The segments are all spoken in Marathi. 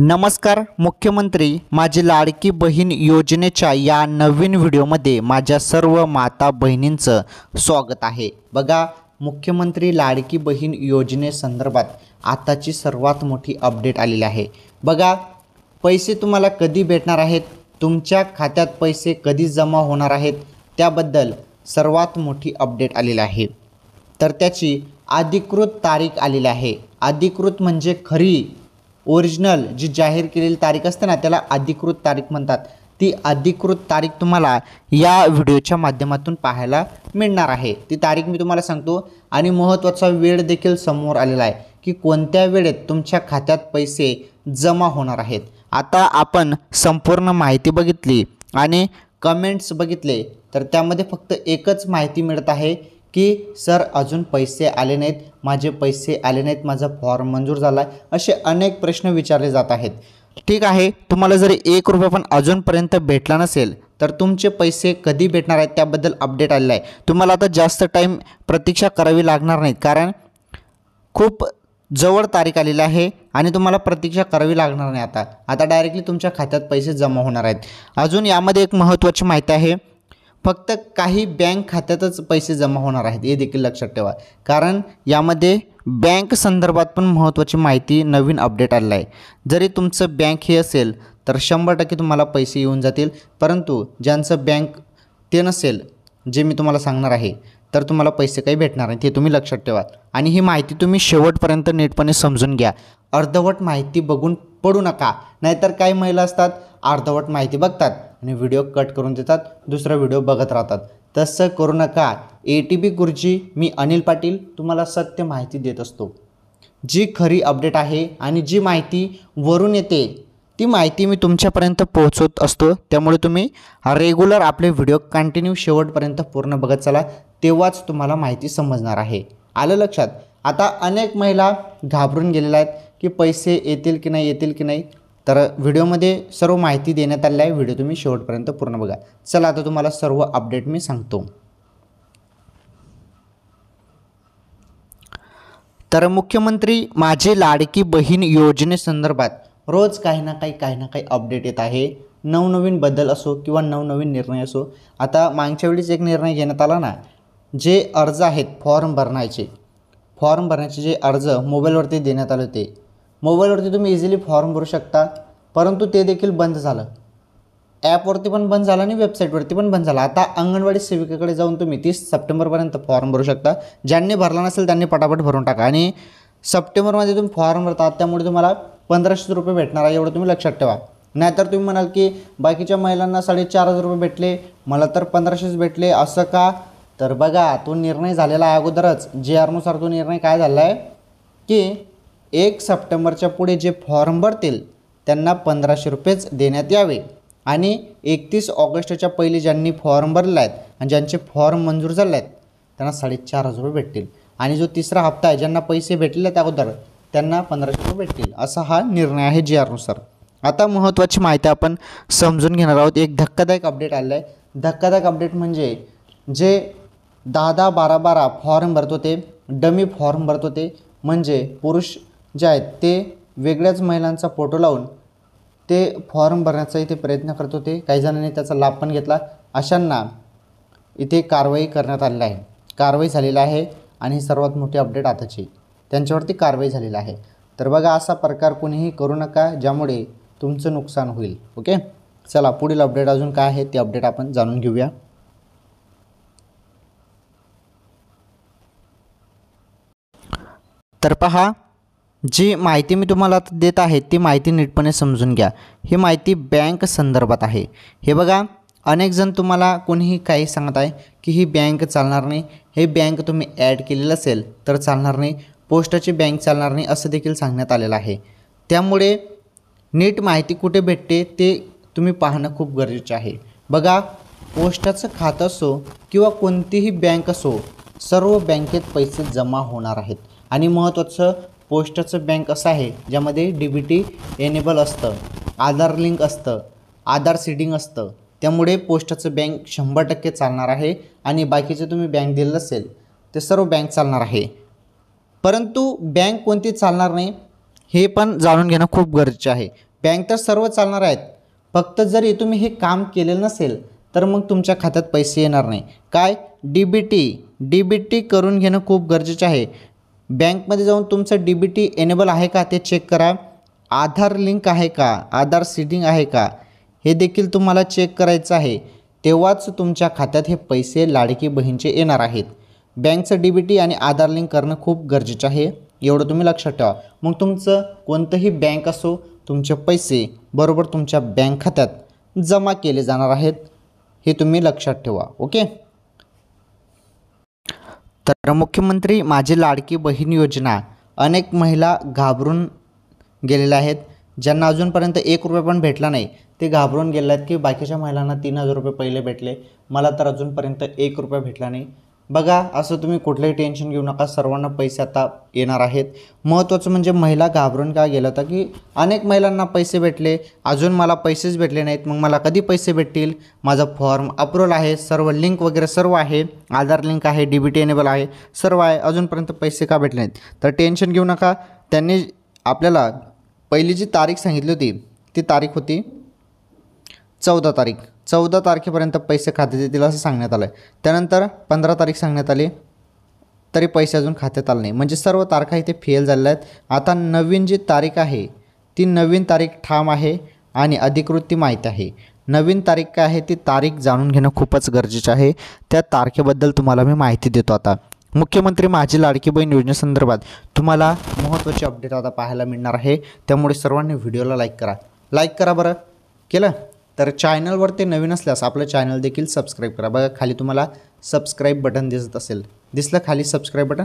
नमस्कार. मुख्यमंत्री माझी लाडकी बहीण योजनेच्या या नवीन व्हिडिओमध्ये माझ्या सर्व माता बहिणींचं स्वागत आहे. बघा, मुख्यमंत्री लाडकी बहीण योजनेसंदर्भात आताची सर्वात मोठी अपडेट आलेली आहे. बघा, पैसे तुम्हाला कधी भेटणार आहेत, तुमच्या खात्यात पैसे कधी जमा होणार आहेत, त्याबद्दल सर्वात मोठी अपडेट आलेली आहे. तर त्याची अधिकृत तारीख आलेली आहे. अधिकृत म्हणजे खरी ओरिजिनल जी जाहीर केलेली तारीख असते ना, त्याला अधिकृत तारीख म्हणतात. ती अधिकृत तारीख तुम्हाला या व्हिडिओच्या माध्यमातून पाहायला मिळणार आहे. ती तारीख मी तुम्हाला सांगतो आणि महत्त्वाचा वेळ देखील समोर आलेला आहे की कोणत्या वेळेत तुमच्या खात्यात पैसे जमा होणार आहेत. आता आपण संपूर्ण माहिती बघितली आणि कमेंट्स बघितले तर त्यामध्ये फक्त एकच माहिती मिळत आहे की सर अजून पैसे आले नाहीत, माझे पैसे आले नाहीत, माझा फॉर्म मंजूर झाला आहे, असे अनेक प्रश्न विचारले जात आहेत. ठीक आहे, तुम्हाला जर 1 रुपया पण अजूनपर्यंत भेटला नसेल तर तुमचे पैसे कधी भेटणार आहेत त्याबद्दल अपडेट आलेला आहे. तुम्हाला आता जास्त टाईम प्रतीक्षा करावी लागणार नाही, कारण खूप जवळ तारीख आलेली आहे आणि तुम्हाला प्रतीक्षा करावी लागणार नाही. आता डायरेक्टली तुमच्या खात्यात पैसे जमा होणार आहेत. अजून यामध्ये एक महत्त्वाची माहिती आहे, फक्त काही बँक खात्यातच पैसे जमा होणार आहेत, हे देखील लक्षात ठेवा. कारण यामध्ये बँक संदर्भात पण महत्त्वाची माहिती नवीन अपडेट आलेला आहे. जरी तुमचं बँक हे असेल तर 100% तुम्हाला पैसे येऊन जातील, परंतु ज्यांचं बँक ते नसेल, जे मी तुम्हाला सांगणार आहे, तर तुम्हाला पैसे काही भेटणार नाहीत, हे तुम्ही लक्षात ठेवा. आणि ही माहिती तुम्ही शेवटपर्यंत नीटपणे समजून घ्या. अर्धवट माहिती बघून पडू नका. नाहीतर काही महिला असतात, अर्धवट माहिती बघतात आणि व्हिडिओ कट करून देतात, दुसरा व्हिडिओ बघत राहतात. तसं करू नका. ATP गुरुजी, मी अनिल पाटील तुम्हाला सत्य माहिती देत असतो. जी खरी अपडेट आहे आणि जी माहिती वरून येते ती माहिती मी तुमच्यापर्यंत पोहोचवत असतो. त्यामुळे तुम्ही रेग्युलर आपले व्हिडिओ कंटिन्यू शेवटपर्यंत पूर्ण बघत चला, तेव्हाच तुम्हाला माहिती समजणार आहे. आलं लक्षात? आता अनेक महिला घाबरून गेलेल्या आहेत की पैसे येतील की नाही, येतील की नाही. तर व्हिडिओमध्ये सर्व माहिती देण्यात आली आहे. व्हिडिओ तुम्ही शेवटपर्यंत पूर्ण बघा. चला, आता तुम्हाला सर्व अपडेट मी सांगतो. तर मुख्यमंत्री माझी लाडकी बहीण योजनेसंदर्भात रोज काही ना काही अपडेट येत आहे. नवनवीन बदल असो किंवा नवनवीन निर्णय असो. आता मागच्या वेळीच एक निर्णय घेण्यात आला ना, जे अर्ज आहेत फॉर्म भरण्याचे जे अर्ज मोबाईलवरती देण्यात आले होते, मोबाईलवरती तुम्ही इझिली फॉर्म भरू शकता, परंतु ते देखील बंद झालं. ॲपवरती पण बंद झालं आणि वेबसाईटवरती पण बंद झालं. आता अंगणवाडी सेविकेकडे जाऊन तुम्ही 30 सप्टेंबरपर्यंत फॉर्म भरू शकता. ज्यांनी भरला नसेल त्यांनी पटापट भरून टाका. आणि सप्टेंबरमध्ये तुम्ही फॉर्म भरतात, त्यामुळे तुम्हाला 1500 रुपये भेटणार आहे, एवढं तुम्ही लक्षात ठेवा. नाहीतर तुम्ही म्हणाल की बाकीच्या महिलांना 4500 रुपये भेटले, मला तर 1500 भेटले, असं का? तर बघा, तो निर्णय झालेला आहे अगोदरच. JR नुसार तो निर्णय काय झाला आहे की 1 सप्टेंबरच्या पुढे जे फॉर्म भरतील त्यांना 1500 रुपयेच देण्यात यावे आणि 31 ऑगस्टच्या पहिले ज्यांनी फॉर्म भरले आहेत आणि ज्यांचे फॉर्म मंजूर झाले आहेत त्यांना 4500 रुपये भेटतील. आणि जो तिसरा हप्ता आहे, ज्यांना पैसे भेटले आहेत अगोदर, त्यांना 1500 रुपये भेटतील. असा हा निर्णय आहे JR नुसार. आता महत्त्वाची माहिती आपण समजून घेणार आहोत. एक धक्कादायक अपडेट आलेला आहे. धक्कादायक अपडेट म्हणजे जे 10-10, 12-12 फॉर्म भरत होते, डमी फॉर्म भरत होते, म्हणजे पुरुष जे आहेत ते वेगळ्याच महिलांचा फोटो लावून ते फॉर्म भरण्याचा इथे प्रयत्न करत होते. काही जणांनी त्याचा लाभ पण घेतला. अशांना इथे कारवाई करण्यात आलेली आहे. कारवाई झालेली आहे आणि ही सर्वात मोठी अपडेट आताची, त्यांच्यावरती कारवाई झालेली आहे. तर बघा, असा प्रकार कोणीही करू नका ज्यामुळे तुमचं नुकसान होईल. ओके, चला पुढील अपडेट अजून काय आहे ते अपडेट आपण जाणून घेऊया. तर पहा, जी माहिती मी तुम्हाला देत आहे ती माहिती नीटपणे समजून घ्या. ही माहिती बँक संदर्भात आहे. हे बघा, अनेक जण तुम्हाला कोणीही काही सांगत आहे की ही बँक चालणार नाही, हे बँक तुम्ही ॲड केलेलं असेल तर चालणार नाही, पोस्टाची बँक चालणार नाही, असं देखील सांगण्यात आलेलं आहे. त्यामुळे नीट माहिती कुठे भेटते ते तुम्ही पाहणं खूप गरजेचं आहे. बघा, पोस्टाचं खातं असो किंवा कोणतीही बँक असो, सर्व बँकेत पैसे जमा होणार आहेत. आणि महत्त्वाचं, पोस्टाचं बँक असं आहे ज्यामध्ये DBT एनेबल असतं, आधार लिंक असतं, आधार सीडिंग असतं. त्यामुळे पोस्टाचं बँक 100% चालणार आहे. आणि बाकीचे तुम्ही बँक दिलेलं असेल ते सर्व बँक चालणार आहे. परंतु बँक कोणती चालणार नाही हे पण जाणून घेणं खूप गरजेचं आहे. बँक तर सर्व चालणार आहेत, फक्त जरी तुम्ही हे काम केलेलं नसेल तर मग तुमच्या खात्यात पैसे येणार नाही. काय डी बी टी करून घेणं खूप गरजेचं आहे. बँकमध्ये जाऊन तुमचं डी बी टी एनेबल आहे का ते चेक करा. आधार लिंक आहे का, आधार सीडिंग आहे का, हे देखील तुम्हाला चेक करायचं आहे. तेव्हाच तुमच्या खात्यात हे पैसे लाडकी बहीणचे येणार आहेत. बँकचं डी बी टी आणि आधार लिंक करणं खूप गरजेचं आहे, एवढं तुम्ही लक्षात ठेवा. मग तुमचं कोणतंही बँक असो, तुमचे पैसे बरोबर तुमच्या बँक खात्यात जमा केले जाणार आहेत, हे तुम्ही लक्षात ठेवा. ओके. तर मुख्यमंत्री माझी लाडकी बहीण योजना अनेक महिला घाबरून गेलेल्या आहेत. ज्यांना अजूनपर्यंत 1 रुपया पण भेटला नाही ते घाबरून गेले आहेत की बाकीच्या महिलांना 3,000 रुपये पहिले भेटले, मला तर अजूनपर्यंत 1 रुपया भेटला नाही. बघा, असं तुम्ही कुठलंही टेन्शन घेऊ नका, सर्वांना पैसे आता येणार आहेत. महत्त्वाचं म्हणजे महिला घाबरून का गेलं होतं की अनेक महिलांना पैसे भेटले, अजून मला पैसेच भेटले नाहीत, मग मला कधी पैसे भेटतील. माझा फॉर्म अप्रूव्हल आहे, सर्व लिंक वगैरे सर्व आहे, आधार लिंक आहे, डी बी टी एनेबल आहे, सर्व आहे, अजूनपर्यंत पैसे का भेटले नाहीत. तर टेन्शन घेऊ नका. त्यांनी आपल्याला पहिली जी तारीख सांगितली होती ती तारीख होती 14 तारीख. 14 तारखेपर्यंत पैसे खात्यात येतील असं सांगण्यात आलं आहे. त्यानंतर 15 तारीख सांगण्यात आली, तरी पैसे अजून खात्यात आले नाही. म्हणजे सर्व तारखा इथे फेल झालेल्या आहेत. आता नवीन जी तारीख आहे ती नवीन तारीख ठाम आहे आणि अधिकृत ती माहिती आहे. नवीन तारीख काय आहे ती तारीख जाणून घेणं खूपच गरजेचं आहे. त्या तारखेबद्दल तुम्हाला मी माहिती देतो. आता मुख्यमंत्री माझी लाडकी बहीण योजनेसंदर्भात तुम्हाला महत्त्वाचे अपडेट आता पाहायला मिळणार आहे. त्यामुळे सर्वांनी व्हिडिओला लाईक करा बरं. केलं तर चॅनलवर ते नवीन असल्यास आपलं चॅनल देखील सबस्क्राईब करा. बघा, खाली तुम्हाला सबस्क्राईब बटन दिसत असेल, दिसलं खाली सबस्क्राईब बटन?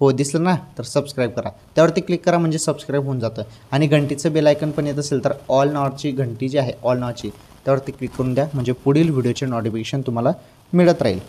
हो, दिसलं ना, तर सबस्क्राईब करा. त्यावरती क्लिक करा म्हणजे सबस्क्राईब होऊन जातं. आणि घंटीचं बेल आयकन पण येत असेल तर ऑल नावाची घंटी जी आहे, ऑल नावाची, त्यावरती क्लिक करून द्या म्हणजे पुढील व्हिडिओचे नोटिफिकेशन तुम्हाला मिळत राहील.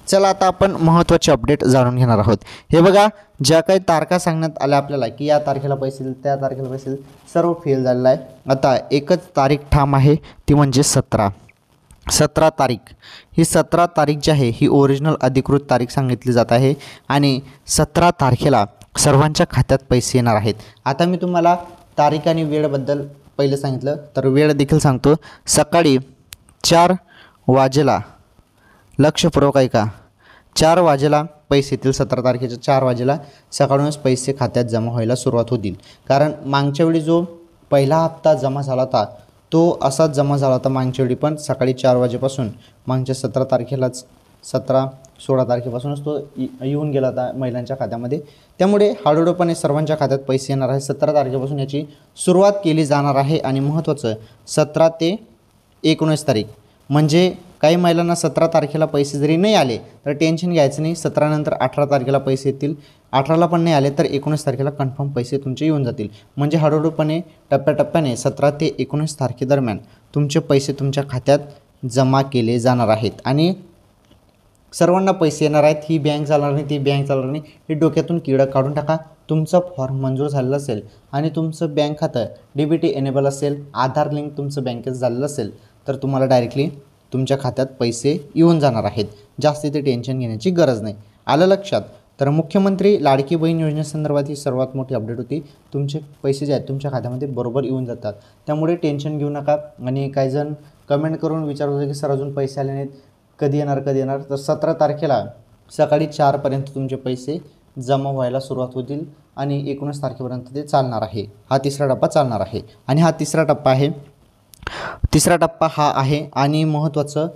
चला, आता आपण महत्त्वाचे अपडेट जाणून घेणार आहोत. हे बघा, ज्या काही तारखा सांगण्यात आल्या आपल्याला की या तारखेला पैसे येईल, त्या तारखेला पैसे येईल, सर्व फेल झालेलं आहे. आता एकच तारीख ठाम आहे, ती म्हणजे 17 तारीख. ही 17 तारीख जी आहे ही ओरिजिनल अधिकृत तारीख सांगितली जात आहे आणि 17 तारखेला सर्वांच्या खात्यात पैसे येणार आहेत. आता मी तुम्हाला तारीख आणि वेळबद्दल पहिलं सांगितलं, तर वेळ देखील सांगतो. सकाळी 4 वाजेला, लक्षपूर्वक ऐका, 4 वाजेला पैसे येतील. 17 तारखेच्या 4 वाजेला सकाळूनच पैसे खात्यात जमा व्हायला सुरुवात होतील. कारण मागच्या वेळी जो पहिला हप्ता जमा झाला होता तो असाच जमा झाला होता मागच्या वेळी पण सकाळी 4 वाजेपासून. मागच्या 17 तारखेलाच 16 तारखेपासूनच तो येऊन गेला होता महिलांच्या खात्यामध्ये. त्यामुळे हळूहळूपणे सर्वांच्या खात्यात पैसे येणार आहे. 17 तारखेपासून याची सुरुवात केली जाणार आहे. आणि महत्त्वाचं 17 ते 19 तारीख, म्हणजे काही महिलांना 17 तारखेला पैसे जरी नाही आले तर टेन्शन घ्यायचं नाही. 17 नंतर 18 तारखेला पैसे येतील. 18ला पण नाही आले तर 19 तारखेला कन्फर्म पैसे तुमचे येऊन जातील. म्हणजे हळूहळूपणे टप्प्याटप्प्याने 17 ते 19 तारखेदरम्यान तुमचे पैसे तुमच्या खात्यात जमा केले जाणार आहेत. आणि सर्वांना पैसे येणार आहेत. ही बँक चालणार नाही, ती बँक चालणार नाही, हे डोक्यातून किडं काढून टाका. तुमचं फॉर्म मंजूर झालेलं असेल आणि तुमचं बँक खातं डी बी टी एनेबल असेल, आधार लिंक तुमचं बँकेत झालेलं असेल तर तुम्हाला डायरेक्टली तुमच्या खात्यात पैसे येऊन जाणार आहेत. जास्त ते टेन्शन घेण्याची गरज नाही. आलं लक्षात? तर मुख्यमंत्री लाडकी बहीण योजनेसंदर्भात ही सर्वात मोठी अपडेट होती. तुमचे पैसे जे आहेत तुमच्या खात्यामध्ये बरोबर येऊन जातात, त्यामुळे टेन्शन घेऊ नका. आणि काही जण कमेंट करून विचारत होते की सर अजून पैसे आले नाहीत, कधी येणार. तर 17 तारखेला सकाळी 4पर्यंत तुमचे पैसे जमा व्हायला सुरुवात होतील आणि 19 तारखेपर्यंत ते चालणार आहे. हा तिसरा टप्पा चालणार आहे आणि हा तिसरा टप्पा आहे. तिसरा टप्पा हा आहे आणि महत्त्वाचं,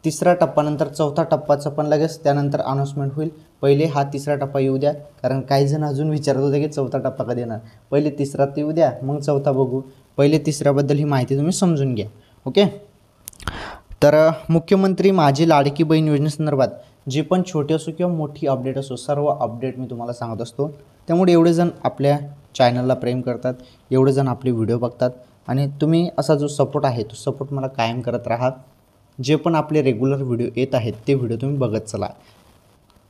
तिसरा टप्प्यानंतर चौथा टप्पाचं पण लगेच त्यानंतर अनाऊन्समेंट होईल. पहिले हा तिसरा टप्पा येऊ द्या, कारण काही जण अजून विचारत होते की चौथा टप्पा कधी येणार. पहिले तिसरा ते येऊ द्या, मग चौथा बघू. पहिले तिसऱ्याबद्दल ही माहिती तुम्ही समजून घ्या. ओके. तर मुख्यमंत्री माझी लाडकी बहीण योजनेसंदर्भात जे पण छोटी असो किंवा मोठी अपडेट असो, सर्व अपडेट मी तुम्हाला सांगत असतो. त्यामुळे एवढे जण आपल्या चॅनलला प्रेम करतात, एवढे जण आपले व्हिडिओ बघतात आणि तुम्ही असा जो सपोर्ट आहे तो सपोर्ट मला कायम करत राहा. जे पण आपले रेग्युलर व्हिडिओ येत आहेत ते व्हिडिओ तुम्ही बघत चला,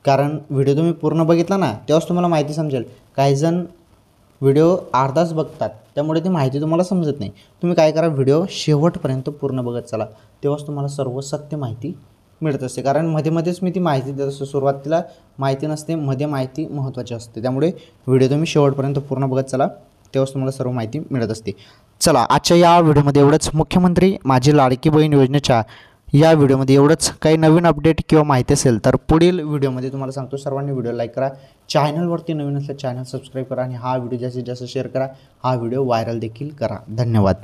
कारण व्हिडिओ तुम्ही पूर्ण बघितला ना तेव्हाच तुम्हाला माहिती समजेल. काही जण व्हिडिओ अर्धाच बघतात, त्यामुळे ती माहिती तुम्हाला समजत नाही. तुम्ही काय करा, व्हिडिओ शेवटपर्यंत पूर्ण बघत चला, तेव्हाच तुम्हाला सर्व सत्य माहिती मिळत असते. कारण मध्येच मी ती माहिती देत असतो. सुरुवातीला माहिती नसते, मध्ये माहिती महत्त्वाची असते. त्यामुळे व्हिडिओ तुम्ही शेवटपर्यंत पूर्ण बघत चला, तेव्हाच तुम्हाला सर्व माहिती मिळत असते. चला आजच्या या व्हिडिओमध्ये एवढंच. मुख्यमंत्री माझी लाडकी बहीण योजनेच्या या व्हिडिओमध्ये एवढंच. काही नवीन अपडेट किंवा माहिती असेल तर पुढील व्हिडिओमध्ये तुम्हाला सांगतो. सर्वांनी व्हिडिओ लाईक करा, चॅनलवरती नवीन असल्यास चॅनल सबस्क्राईब करा आणि हा व्हिडिओ जास्तीत जास्त शेअर करा. हा व्हिडिओ व्हायरल देखील करा. धन्यवाद.